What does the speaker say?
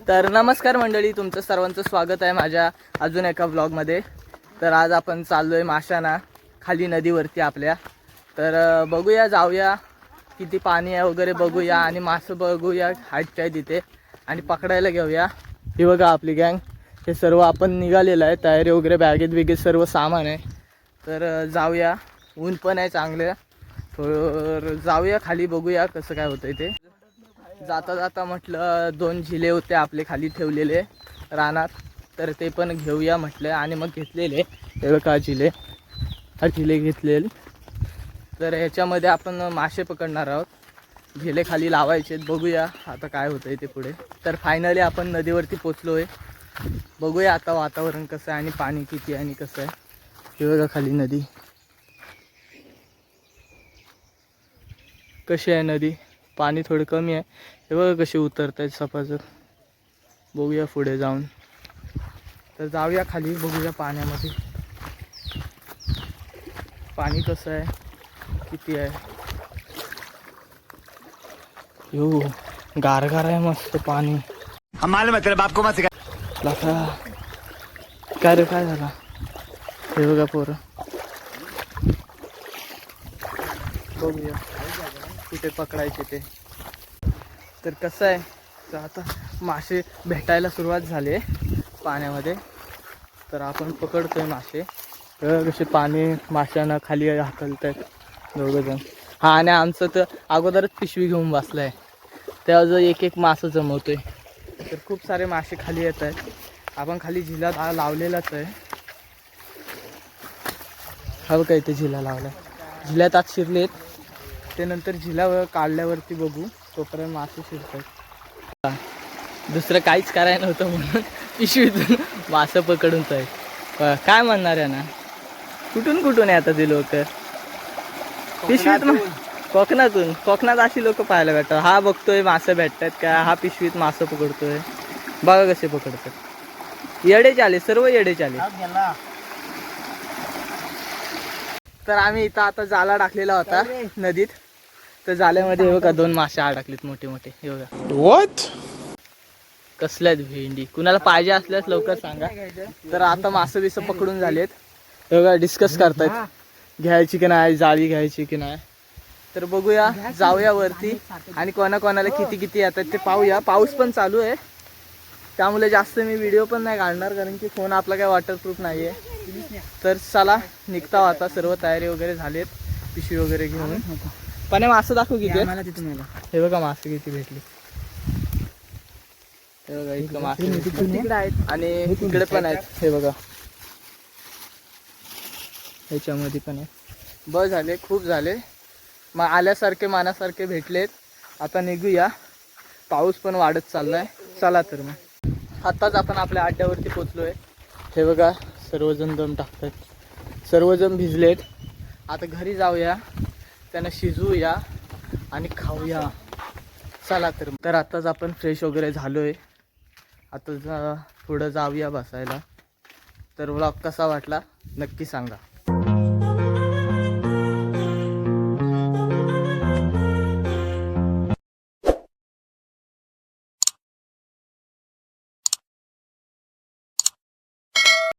तर नमस्कार मंडळी, तुमचं सर्वांचं स्वागत आहे माझ्या अजून एका व्लॉगमध्ये। तर आज आपण चाललोय माशांना खाली नदीवरती आपल्या। तर बघूया, जाऊया, किती पाणी आहे वगैरे बघूया आणि मासे बघूया हाईट काय तिथे आणि पकडायला घेऊया। हे बघा आपली गँग, हे सर्व आपण निघालेलं आहे, तयारी वगैरे बॅगेत बिगेत सर्व सामान आहे। तर जाऊया, ऊन पण आहे चांगलं, तर जाऊया खाली, बघूया कसं काय होतंय ते। जाता जाता म्हटलं 2 झिले होते आपले खाली ठेवलेले रानात, तर ते पण घेऊया म्हटलं आणि मग घेतलेले हे बघा झिले, हा झिले घेतलेले। तर ह्याच्यामध्ये आपण मासे पकडणार आहोत, झिले खाली लावायचे, बघूया आता काय होतंय ते पुढे। तर फायनली आपण नदीवरती पोचलो आहे, बघूया आता वातावरण कसं आहे आणि पाणी किती आणि कसं आहे। हे बघा खाली नदी कशी आहे, नदी पाणी थोडं कमी आहे, हे बघा कसे उतरत आहेत सपासप। बघूया पुढे जाऊन, तर जाऊया खाली, बघूया पाण्यामध्ये पाणी कसं आहे, किती आहे। यो गारगार आहे मस्त पाणी। मालूम है तेरे बाप को मत सिखा। काय रे, काय झाला? हे बघा पोरं, बघूया कुठे पकडायचे ते। तर कसं आहे, तर आता मासे भेटायला सुरुवात झाली आहे पाण्यामध्ये, तर आपण पकडतोय मासे। तर कसे पाणी माशांना खाली हाकलत आहेत दोघंजण। हा, आणि आमचं तर अगोदरच पिशवी घेऊन बसलं आहे, त्यावर एक एक मासं जमवतोय। तर खूप सारे मासे खाली येत आहेत, आपण खाली झिला लावलेलाच आहे। हा बघा इथे झिला लावला, झिल्यात आत शिरलेत, ते नंतर झिला काढल्यावरती बघू, तोपर्यंत मासे शिरतात। दुसरं काहीच करायला नव्हतं म्हणून पिशवीतून मासं पकडून आहे। काय म्हणणार आहे ना, कुठून कुठून येतात ते लोक पिशवीत? कोकणात अशी लोक पाहायला भेटतात। हा बघतोय मासे भेटतात का, हा पिशवीत मासं पकडतोय, बघा कसे पकडतात। येडेच आले, सर्व येडेच आले। तर आम्ही इथं आता जाला टाकलेला होता नदीत, तर जाल्यामध्ये हे बघा 2 मासे अडकलेत मोठे मोठे, हे बघा। व्हाट? कसल्यात भेंडी, कुणाला पाहिजे असल्यास लवकर सांगा। तर आता मासे बिसं पकडून झालेत, हे बघा डिस्कस करतायत घ्यायची की नाही, जाळी घ्यायची की नाही। तर बघूया, जाऊया वरती आणि कोणाकोणाला किती किती येतात ते पाहूया। पाऊस पण चालू आहे, त्यामुळे जास्त मी व्हिडिओ पण नाही काढणार, कारण की फोन आपला काय वॉटरप्रूफ नाही आहे। तर चला निघता, आता सर्व तयारी वगैरे झालीत, पिशवी वगैरे घेऊन। पण मासं दाखवू किती, हे बघा मासे किती भेटले, हे बघा इतकं मासे तिकडे आहेत आणि इकडे पण आहेत, हे बघा ह्याच्यामध्ये पण आहे। बस झाले, खूप झाले, मग आल्यासारखे मानासारखे भेटलेत। आता निघूया, पाऊस पण वाढत चाललाय, चला तर मग। आत्ताच आपण आपल्या अड्ड्यावरती पोचलोय, हे बघा सर्वजण दम टाकतात, सर्वजण भिजलेत। आता घरी जाऊया, त्यांना शिजवूया आणि खाऊया, चला तर। तर आत्ताच आपण फ्रेश वगैरे झालोय, आता पुढं जाऊया बसायला। तर व्लॉग कसा वाटला नक्की सांगा।